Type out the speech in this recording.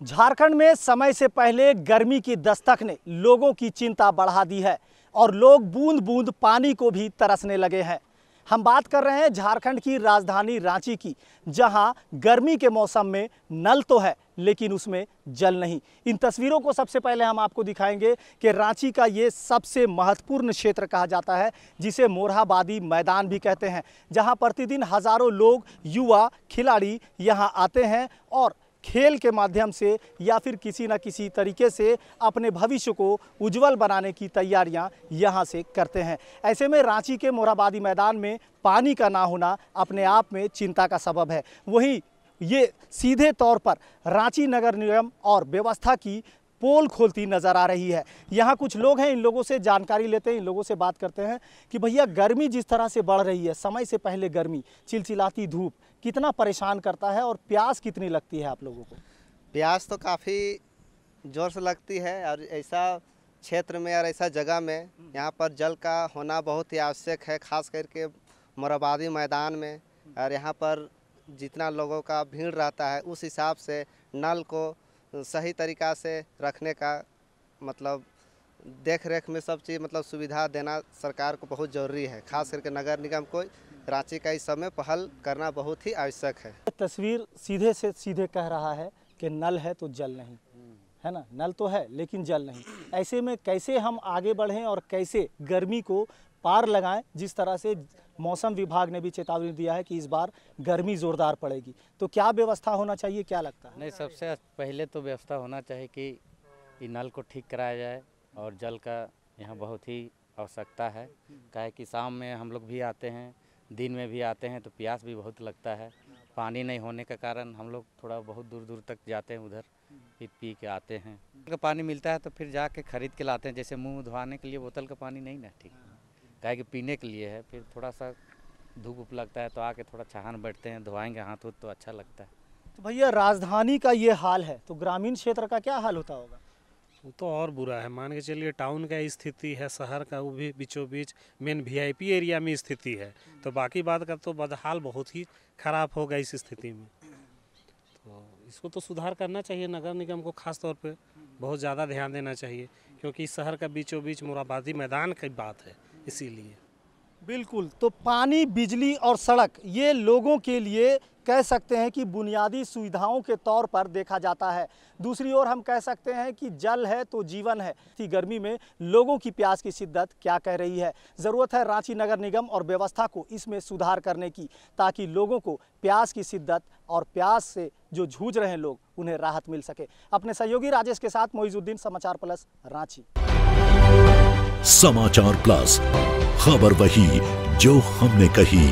झारखंड में समय से पहले गर्मी की दस्तक ने लोगों की चिंता बढ़ा दी है और लोग बूंद बूंद पानी को भी तरसने लगे हैं। हम बात कर रहे हैं झारखंड की राजधानी रांची की, जहां गर्मी के मौसम में नल तो है लेकिन उसमें जल नहीं। इन तस्वीरों को सबसे पहले हम आपको दिखाएंगे कि रांची का ये सबसे महत्वपूर्ण क्षेत्र कहा जाता है, जिसे मोरहाबादी मैदान भी कहते हैं, जहां प्रतिदिन हजारों लोग, युवा खिलाड़ी यहां आते हैं और खेल के माध्यम से या फिर किसी न किसी तरीके से अपने भविष्य को उज्जवल बनाने की तैयारियां यहां से करते हैं। ऐसे में रांची के मोरहाबादी मैदान में पानी का ना होना अपने आप में चिंता का सबब है। वहीं ये सीधे तौर पर रांची नगर निगम और व्यवस्था की पोल खोलती नजर आ रही है। यहाँ कुछ लोग हैं, इन लोगों से जानकारी लेते हैं, इन लोगों से बात करते हैं कि भैया गर्मी जिस तरह से बढ़ रही है, समय से पहले गर्मी, चिलचिलाती धूप कितना परेशान करता है और प्यास कितनी लगती है आप लोगों को? प्यास तो काफ़ी ज़ोर से लगती है और ऐसा क्षेत्र में और ऐसा जगह में यहाँ पर जल का होना बहुत ही आवश्यक है, खास करके मोरहाबादी मैदान में। और यहाँ पर जितना लोगों का भीड़ रहता है उस हिसाब से नल को सही तरीक़ा से रखने का मतलब देख रेख में सब चीज़ मतलब सुविधा देना सरकार को बहुत ज़रूरी है। खास करके नगर निगम को रांची का इस समय पहल करना बहुत ही आवश्यक है। तस्वीर सीधे से सीधे कह रहा है कि नल है तो जल नहीं, है ना? नल तो है लेकिन जल नहीं। ऐसे में कैसे हम आगे बढ़ें और कैसे गर्मी को पार लगाएं? जिस तरह से मौसम विभाग ने भी चेतावनी दिया है कि इस बार गर्मी ज़ोरदार पड़ेगी, तो क्या व्यवस्था होना चाहिए, क्या लगता है? नहीं, सबसे पहले तो व्यवस्था होना चाहिए कि नल को ठीक कराया जाए और जल का यहाँ बहुत ही आवश्यकता है। काहे कि शाम में हम लोग भी आते हैं, दिन में भी आते हैं, तो प्यास भी बहुत लगता है। पानी नहीं होने के कारण हम लोग थोड़ा बहुत दूर दूर तक जाते हैं, उधर फिर पी के आते हैं। अगर पानी मिलता है तो फिर जाके खरीद के लाते हैं। जैसे मुंह धोने के लिए बोतल का पानी नहीं ना ठीक, काहे कि पीने के लिए है। फिर थोड़ा सा धूप लगता है तो आके थोड़ा छाहन बैठते हैं, धोआएंगे हाथ उथ तो अच्छा लगता है। तो भैया राजधानी का ये हाल है तो ग्रामीण क्षेत्र का क्या हाल होता होगा? वो तो और बुरा है। मान के चलिए टाउन का स्थिति है, शहर का वो भी बीचों बीच मेन वीआईपी एरिया में स्थिति है, तो बाकी बात का तो बदहाल बहुत ही खराब होगा इस स्थिति में। तो इसको तो सुधार करना चाहिए, नगर निगम को खास तौर पे बहुत ज़्यादा ध्यान देना चाहिए, क्योंकि इस शहर का बीचों बीच मोरहाबादी मैदान की बात है, इसीलिए। बिल्कुल, तो पानी, बिजली और सड़क ये लोगों के लिए कह सकते हैं कि बुनियादी सुविधाओं के तौर पर देखा जाता है। दूसरी ओर हम कह सकते हैं कि जल है तो जीवन है। इतनी गर्मी में लोगों की प्यास की शिद्दत क्या कह रही है? ज़रूरत है रांची नगर निगम और व्यवस्था को इसमें सुधार करने की, ताकि लोगों को प्यास की शिद्दत और प्यास से जो जूझ रहे हैं लोग, उन्हें राहत मिल सके। अपने सहयोगी राजेश के साथ मोइजुद्दीन, समाचार प्लस, रांची। समाचार प्लस, खबर वही जो हमने कही।